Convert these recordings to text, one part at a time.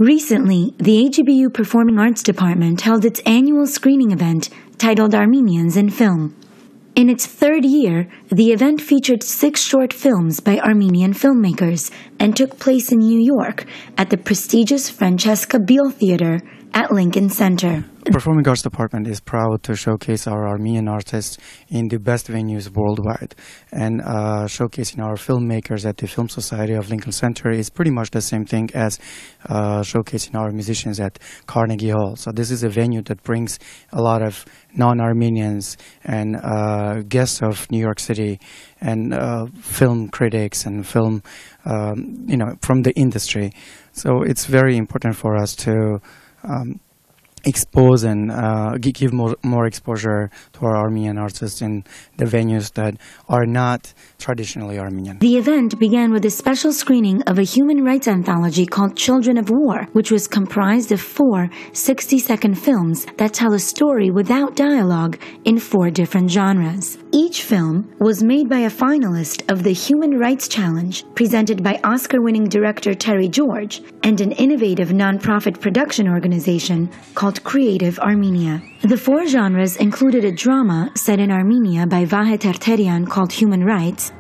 Recently, the AGBU Performing Arts Department held its annual screening event titled Armenians in Film. In its third year, the event featured 6 short films by Armenian filmmakers and took place in New York at the prestigious Francesca Beale Theater at Lincoln Center. The Performing Arts Department is proud to showcase our Armenian artists in the best venues worldwide. And showcasing our filmmakers at the Film Society of Lincoln Center is pretty much the same thing as showcasing our musicians at Carnegie Hall. So this is a venue that brings a lot of non-Armenians and guests of New York City and film critics and film, from the industry. So it's very important for us to expose and give more exposure to our Armenian artists in the venues that are not traditionally Armenian. The event began with a special screening of a human rights anthology called Children of War, which was comprised of 4 60-second films that tell a story without dialogue in 4 different genres. Each film was made by a finalist of the Human Rights Challenge, presented by Oscar-winning director Terry George, and an innovative nonprofit production organization called Creative Armenia. The 4 genres included a drama set in Armenia by Vahe Terterian called Human Rights,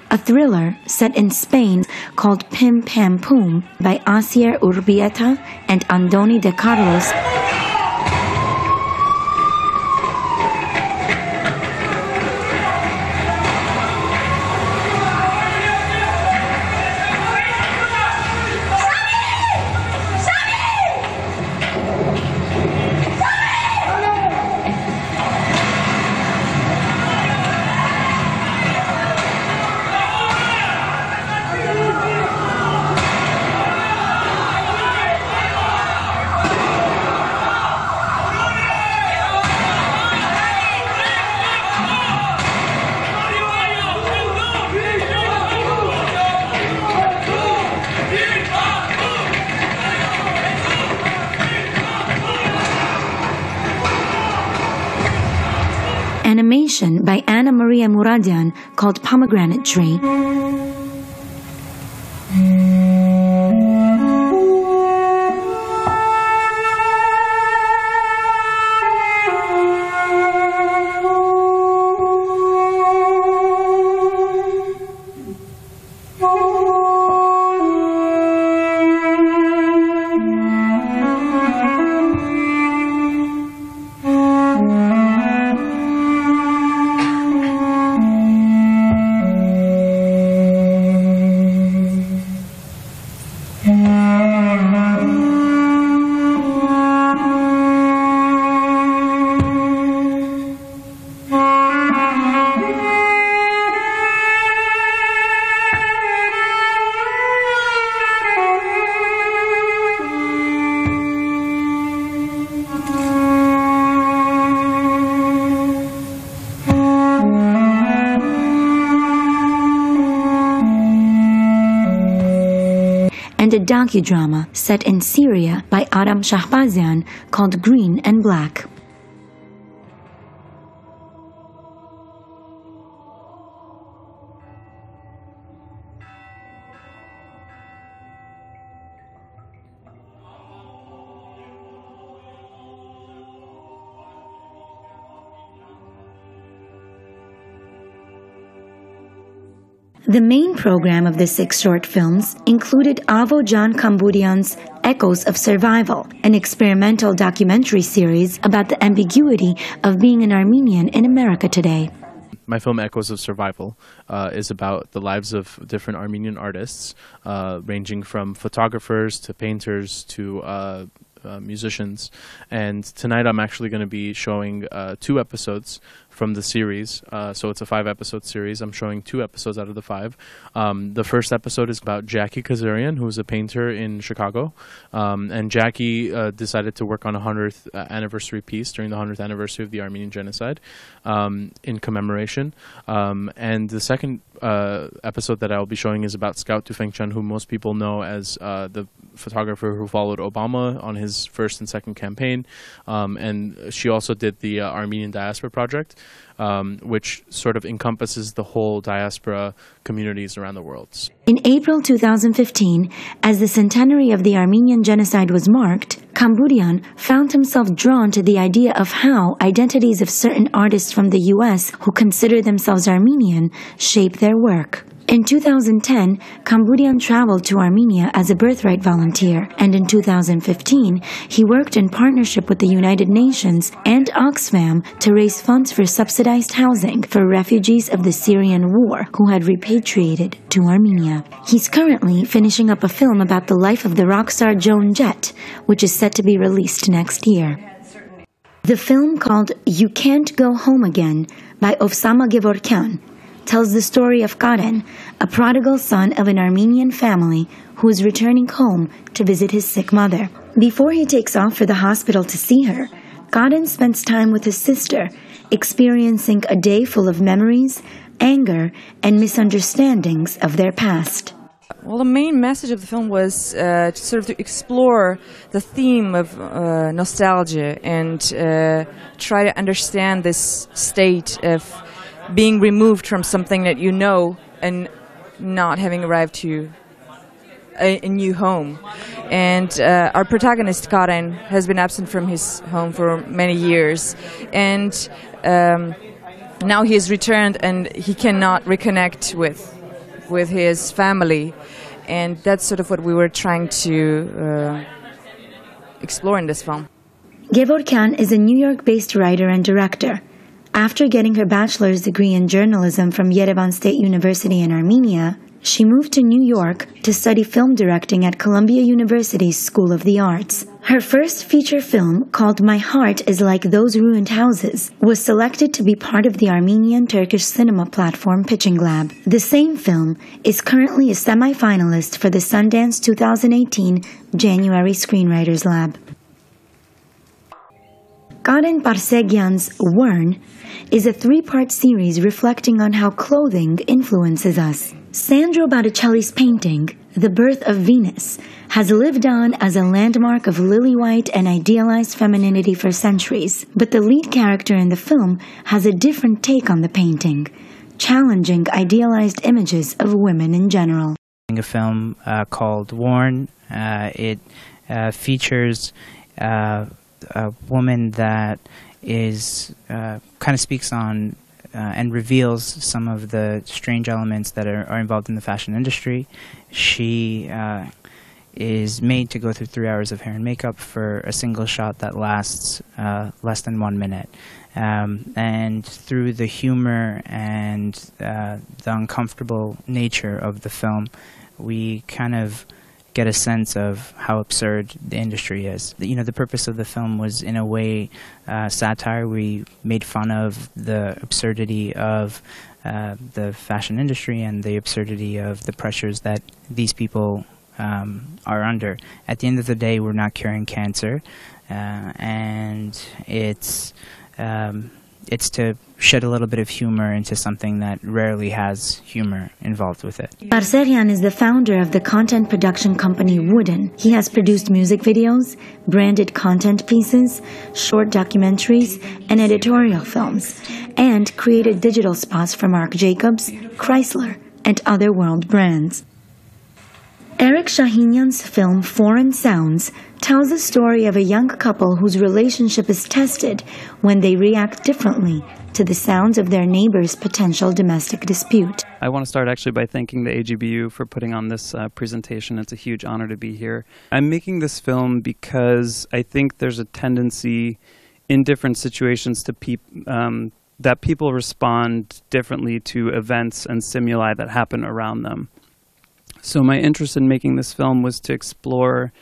a thriller set in Spain called Pim Pam Poom by Asier Urbieta and Andoni de Carlos. Animation by Anna Maria Muradian called Pomegranate Tree. And a docudrama set in Syria by Adam Shahbazian called Green and Black. The main program of the 6 short films included Avo John Kamburian's Echoes of Survival, an experimental documentary series about the ambiguity of being an Armenian in America today. My film Echoes of Survival is about the lives of different Armenian artists, ranging from photographers to painters to musicians. And tonight I'm actually going to be showing 2 episodes from the series. So it's a 5-episode series. I'm showing 2 episodes out of the 5. The first episode is about Jackie Kazarian, who is a painter in Chicago. And Jackie decided to work on a 100th anniversary piece during the 100th anniversary of the Armenian genocide in commemoration. And the second episode that I will be showing is about Scout Tufengchan, who most people know as the photographer who followed Obama on his first and second campaign. And she also did the Armenian Diaspora Project, which sort of encompasses the whole diaspora communities around the world. In April 2015, as the centenary of the Armenian genocide was marked, Cambodian found himself drawn to the idea of how identities of certain artists from the U.S. who consider themselves Armenian shape their work. In 2010, Cambodian traveled to Armenia as a birthright volunteer, and in 2015, he worked in partnership with the United Nations and Oxfam to raise funds for subsidized housing for refugees of the Syrian war who had repatriated to Armenia. He's currently finishing up a film about the life of the rock star Joan Jett, which is set to be released next year. The film, called You Can't Go Home Again by Ovsama Gevorkyan, tells the story of Karen, a prodigal son of an Armenian family who is returning home to visit his sick mother. Before he takes off for the hospital to see her, Karen spends time with his sister, experiencing a day full of memories, anger, and misunderstandings of their past. Well, the main message of the film was to explore the theme of nostalgia and try to understand this state of being removed from something that you know and not having arrived to a new home. And our protagonist, Karen, has been absent from his home for many years. And now he has returned and he cannot reconnect with his family. And that's sort of what we were trying to explore in this film. Gevorkyan is a New York-based writer and director. After getting her bachelor's degree in journalism from Yerevan State University in Armenia, she moved to New York to study film directing at Columbia University's School of the Arts. Her first feature film, called My Heart is Like Those Ruined Houses, was selected to be part of the Armenian Turkish cinema platform Pitching Lab. The same film is currently a semi-finalist for the Sundance 2018 January Screenwriters Lab. Karen Parsegyan's Wern is a 3-part series reflecting on how clothing influences us. Sandro Botticelli's painting, The Birth of Venus, has lived on as a landmark of lily-white and idealized femininity for centuries, but the lead character in the film has a different take on the painting, challenging idealized images of women in general. A film called Worn. It features a woman that is kind of speaks on and reveals some of the strange elements that are involved in the fashion industry. She is made to go through 3 hours of hair and makeup for a single shot that lasts less than 1 minute. And through the humor and the uncomfortable nature of the film, we kind of get a sense of how absurd the industry is. You know, the purpose of the film was, in a way, satire. We made fun of the absurdity of the fashion industry and the absurdity of the pressures that these people are under. At the end of the day, we're not curing cancer, and it's to shed a little bit of humor into something that rarely has humor involved with it. Parsegyan is the founder of the content production company Wooden. He has produced music videos, branded content pieces, short documentaries, and editorial films, and created digital spots for Marc Jacobs, Chrysler, and other world brands. Eric Shahinian's film Foreign Sounds tells the story of a young couple whose relationship is tested when they react differently to the sounds of their neighbor's potential domestic dispute. I want to start actually by thanking the AGBU for putting on this presentation. It's a huge honor to be here. I'm making this film because I think there's a tendency in different situations to that people respond differently to events and stimuli that happen around them. So my interest in making this film was to explore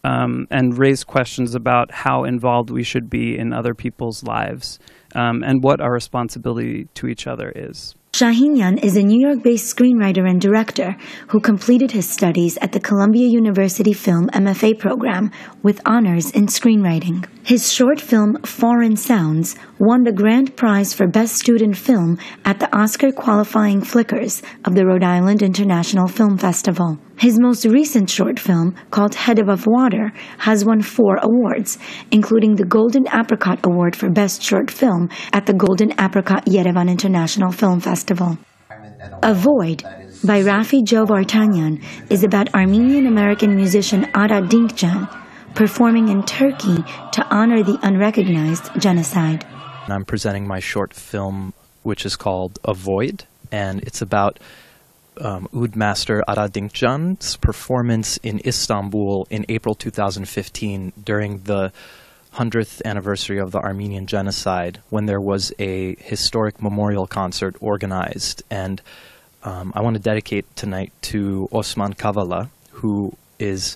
and raise questions about how involved we should be in other people's lives, and what our responsibility to each other is. Shahinyan is a New York-based screenwriter and director who completed his studies at the Columbia University Film MFA program with honors in screenwriting. His short film Foreign Sounds won the grand prize for Best Student Film at the Oscar-qualifying Flickers of the Rhode Island International Film Festival. His most recent short film, called Head Above Water, has won 4 awards, including the Golden Apricot Award for Best Short Film at the Golden Apricot Yerevan International Film Festival. A Void, by Rafi Joe Vartanyan, is about Armenian-American musician Ara Dinkjan performing in Turkey to honor the unrecognized genocide. I'm presenting my short film, which is called A Void, and it's about oud master Ara Dinkjan's performance in Istanbul in April 2015 during the 100th anniversary of the Armenian genocide, when there was a historic memorial concert organized. And I want to dedicate tonight to Osman Kavala, who is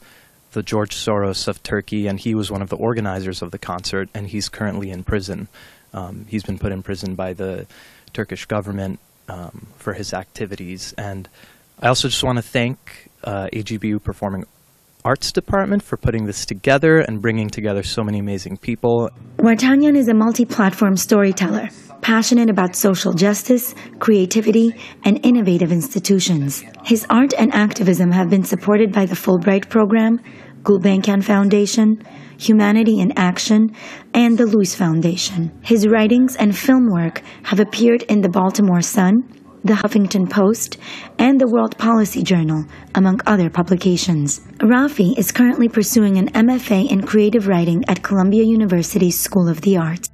the George Soros of Turkey, and he was one of the organizers of the concert, and he's currently in prison. He's been put in prison by the Turkish government for his activities. And I also just want to thank AGBU Performing Arts Department for putting this together and bringing together so many amazing people. Vartanyan is a multi-platform storyteller, passionate about social justice, creativity, and innovative institutions. His art and activism have been supported by the Fulbright Program, Gulbenkian Foundation, Humanity in Action, and the Luce Foundation. His writings and film work have appeared in the Baltimore Sun, the Huffington Post, and the World Policy Journal, among other publications. Rafi is currently pursuing an MFA in creative writing at Columbia University's School of the Arts.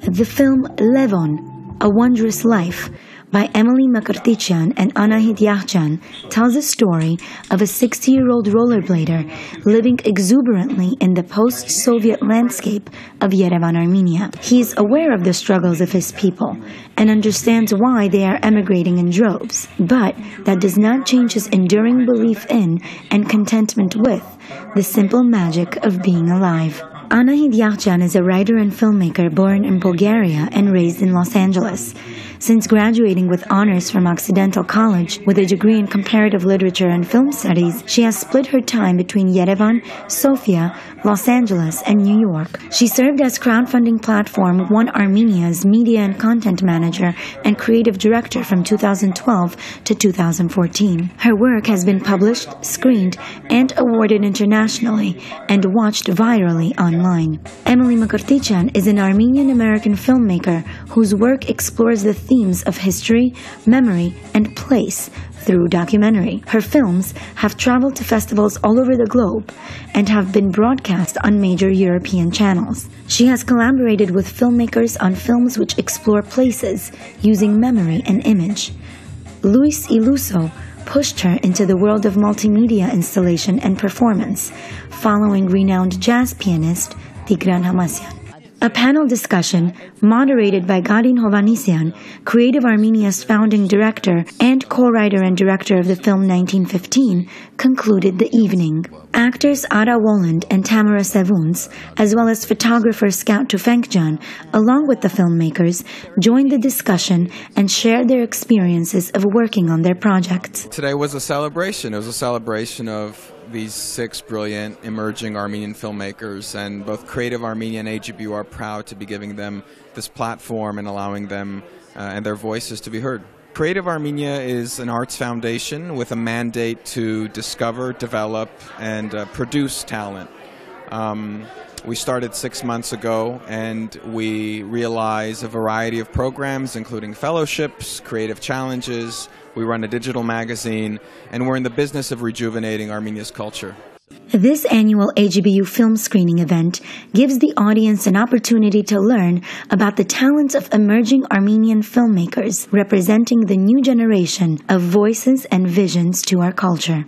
The film Levon, A Wondrous Life, by Emily Makartichian and Anahit Yahcan, tells a story of a 60-year-old rollerblader living exuberantly in the post-Soviet landscape of Yerevan, Armenia. He is aware of the struggles of his people and understands why they are emigrating in droves, but that does not change his enduring belief in and contentment with the simple magic of being alive. Anahit Yahcan is a writer and filmmaker born in Bulgaria and raised in Los Angeles. Since graduating with honors from Occidental College with a degree in comparative literature and film studies, she has split her time between Yerevan, Sofia, Los Angeles, and New York. She served as crowdfunding platform One Armenia's media and content manager and creative director from 2012 to 2014. Her work has been published, screened, and awarded internationally and watched virally online. Emily Makartichian is an Armenian-American filmmaker whose work explores the themes of history, memory, and place through documentary. Her films have traveled to festivals all over the globe and have been broadcast on major European channels. She has collaborated with filmmakers on films which explore places using memory and image. Luis Iluso pushed her into the world of multimedia installation and performance, following renowned jazz pianist Tigran Hamasyan. A panel discussion, moderated by Gadin Hovanesyan, Creative Armenia's founding director and co-writer and director of the film 1915, concluded the evening. Actors Ara Woland and Tamara Sevuns, as well as photographer Scout Tufenkjan, along with the filmmakers, joined the discussion and shared their experiences of working on their projects. Today was a celebration. It was a celebration of these 6 brilliant emerging Armenian filmmakers, and both Creative Armenia and AGBU are proud to be giving them this platform and allowing them and their voices to be heard. Creative Armenia is an arts foundation with a mandate to discover, develop, and produce talent. We started 6 months ago, and we realize a variety of programs, including fellowships, creative challenges. We run a digital magazine, and we're in the business of rejuvenating Armenia's culture. This annual AGBU film screening event gives the audience an opportunity to learn about the talents of emerging Armenian filmmakers representing the new generation of voices and visions to our culture.